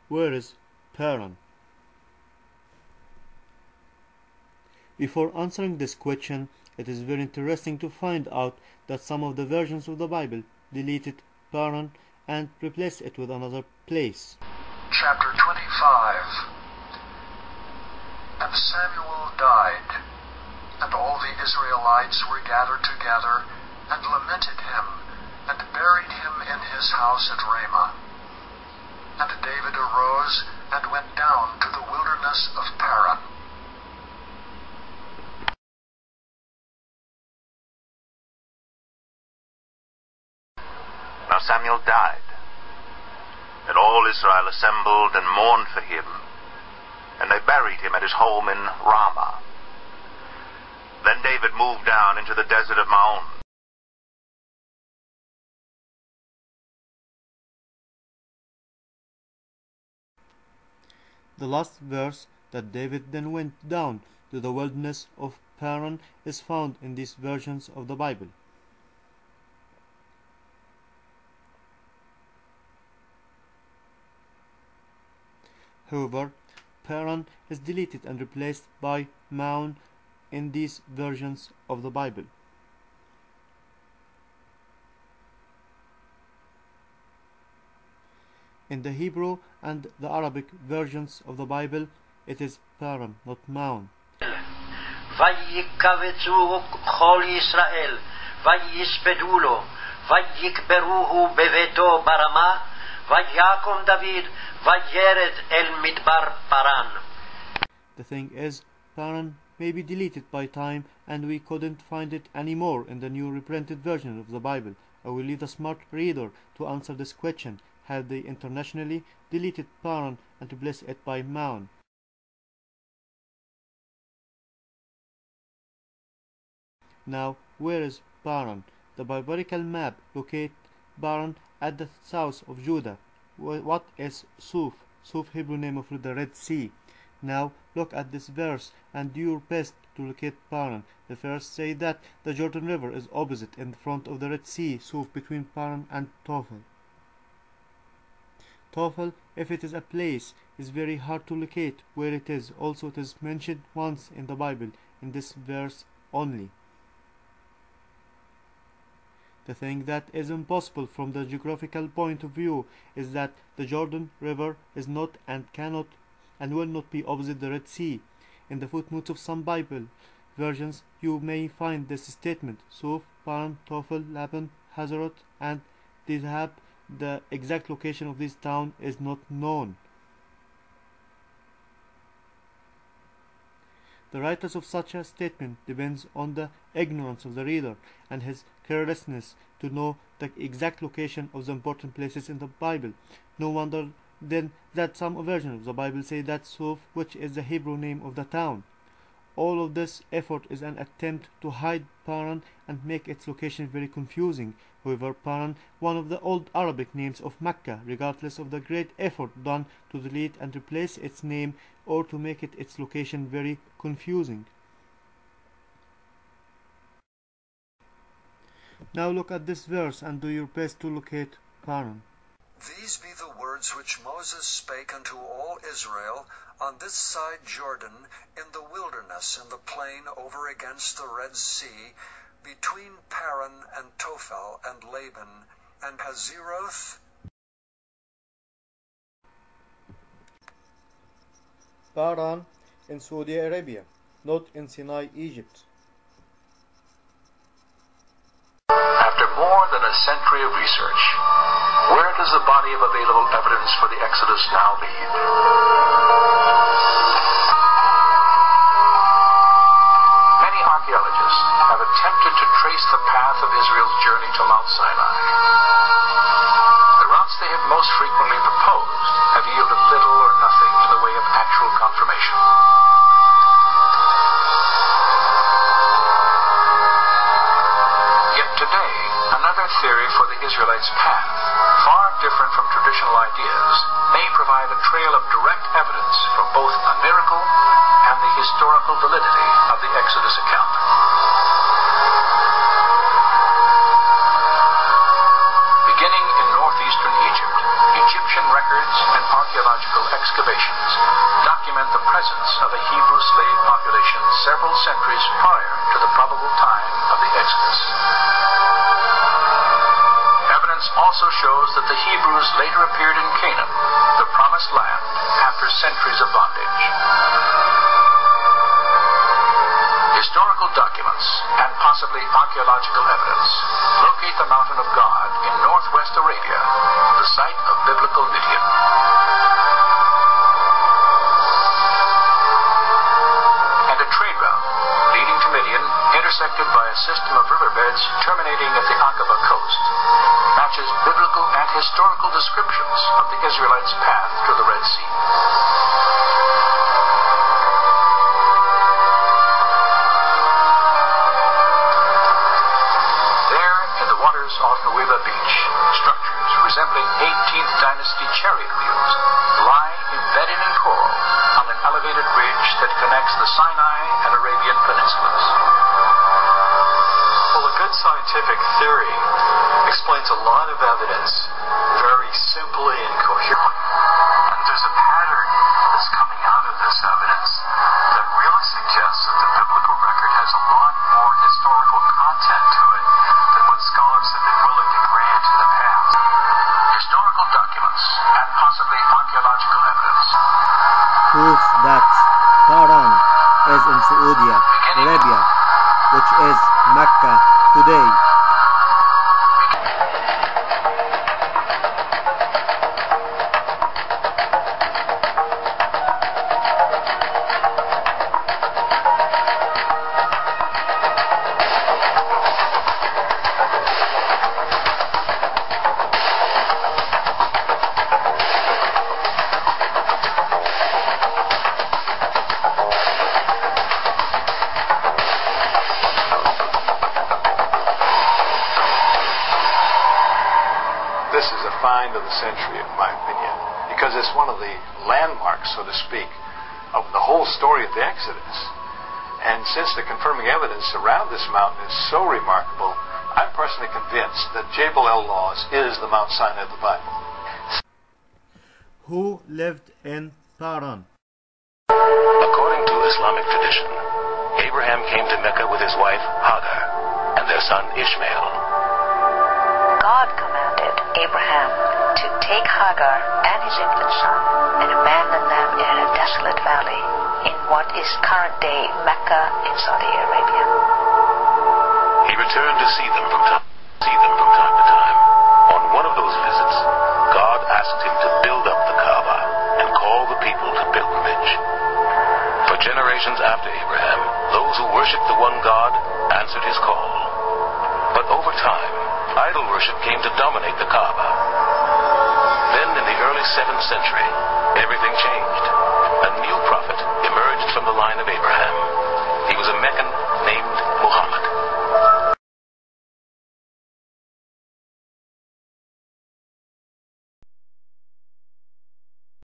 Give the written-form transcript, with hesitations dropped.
where is Paran? Before answering this question, it is very interesting to find out that some of the versions of the Bible deleted Paran and replaced it with another place. Chapter 25. And Samuel died, and all the Israelites were gathered together, and lamented him, and buried him in his house at Ramah. And David arose, and went down to the wilderness of Paran. Now Samuel died, and all Israel assembled and mourned for him, and they buried him at his home in Ramah. Then David moved down into the desert of Maon. The last verse, that David then went down to the wilderness of Paran, is found in these versions of the Bible. However, Paran is deleted and replaced by Maon in these versions of the Bible. In the Hebrew and the Arabic versions of the Bible, it is Paran, not Maon. ויקבצו כל ישראל, ויספדו לו, ויקברוהו בביתו ברמה, ויקום דוד, וירד אל מדבר פרן. The thing is, Paran may be deleted by time, and we couldn't find it anymore in the new reprinted version of the Bible. I will leave the smart reader to answer this question. Have they internationally deleted Paran and replaced it by Maon? Now, where is Paran? The biblical map locates Paran at the south of Judah. What is Suf? Suf, Hebrew name of the Red Sea. Now, look at this verse and do your best to locate Paran. The verse say that the Jordan River is opposite in front of the Red Sea, Suf, between Paran and Tophel. Tophel, if it is a place, is very hard to locate where it is. Also, it is mentioned once in the Bible, in this verse only. The thing that is impossible from the geographical point of view is that the Jordan River is not and cannot and will not be opposite the Red Sea. In the footnotes of some Bible versions, you may find this statement: Suf, Paran, Tophel, Laban, Hazeroth, and Dizhab. The exact location of this town is not known. The writers of such a statement depends on the ignorance of the reader and his carelessness to know the exact location of the important places in the Bible. No wonder then that some versions of the Bible say that Suf, which is the Hebrew name of the town. All of this effort is an attempt to hide Paran and make its location very confusing. However, Paran, one of the old Arabic names of Mecca, regardless of the great effort done to delete and replace its name or to make its location very confusing. Now look at this verse and do your best to locate Paran. These be the words which Moses spake unto all Israel on this side Jordan, in the wilderness, in the plain over against the Red Sea, between Paran and Tophel and Laban and Hazeroth. Paran in Saudi Arabia, not in Sinai, Egypt. After more than a century of research, where does the body of available evidence for the Exodus now lead? Many archaeologists have attempted to trace the path of Israel's journey to Mount Sinai. The routes they have most frequently proposed have yielded little or nothing in the way of actual confirmation. Yet today, another theory for the Israelites' path, far different from traditional ideas, may provide a trail of direct evidence for both a miracle and the historical validity of the Exodus account. Beginning in northeastern Egypt, Egyptian records and archaeological also shows that the Hebrews later appeared in Canaan, the promised land, after centuries of bondage. Historical documents, and possibly archaeological evidence, locate the Mountain of God in northwest Arabia, the site of biblical Midian. And a trade route leading to Midian, intersected by a system of riverbeds terminating at the Aqaba coast, matches biblical and historical descriptions of the Israelites' path to the Red Sea. Off Nuweiba Beach, structures resembling 18th dynasty chariot wheels lie embedded in coral on an elevated ridge that connects the Sinai and Arabian peninsulas. Well, a good scientific theory explains a lot of evidence very simply and coherently. And there's a pattern that's coming out of this evidence that really suggests that the biblical record has a lot more historical content to it than what scholars have been willing to grant in the past. Historical documents and possibly archaeological evidence Proof that Paran is in Saudi Arabia, which is Mecca today. This is a find of the century, in my opinion, because it's one of the landmarks, so to speak, of the whole story of the Exodus. And since the confirming evidence around this mountain is so remarkable, I'm personally convinced that Jebel el-Lawz is the Mount Sinai of the Bible. Who lived in Paran? According to Islamic tradition, Abraham came to Mecca with his wife Hagar and their son Ishmael. God commanded Abraham to take Hagar and his infant son and abandon them in a desolate valley in what is current-day Mecca in Saudi Arabia. He returned to see them from time to time. On one of those visits, God asked him to build up the Kaaba and call the people to pilgrimage. For generations after Abraham, those who worshipped the one God answered his call. But over time, idol worship came to dominate the Kaaba. Then in the early 7th century, everything changed. A new prophet,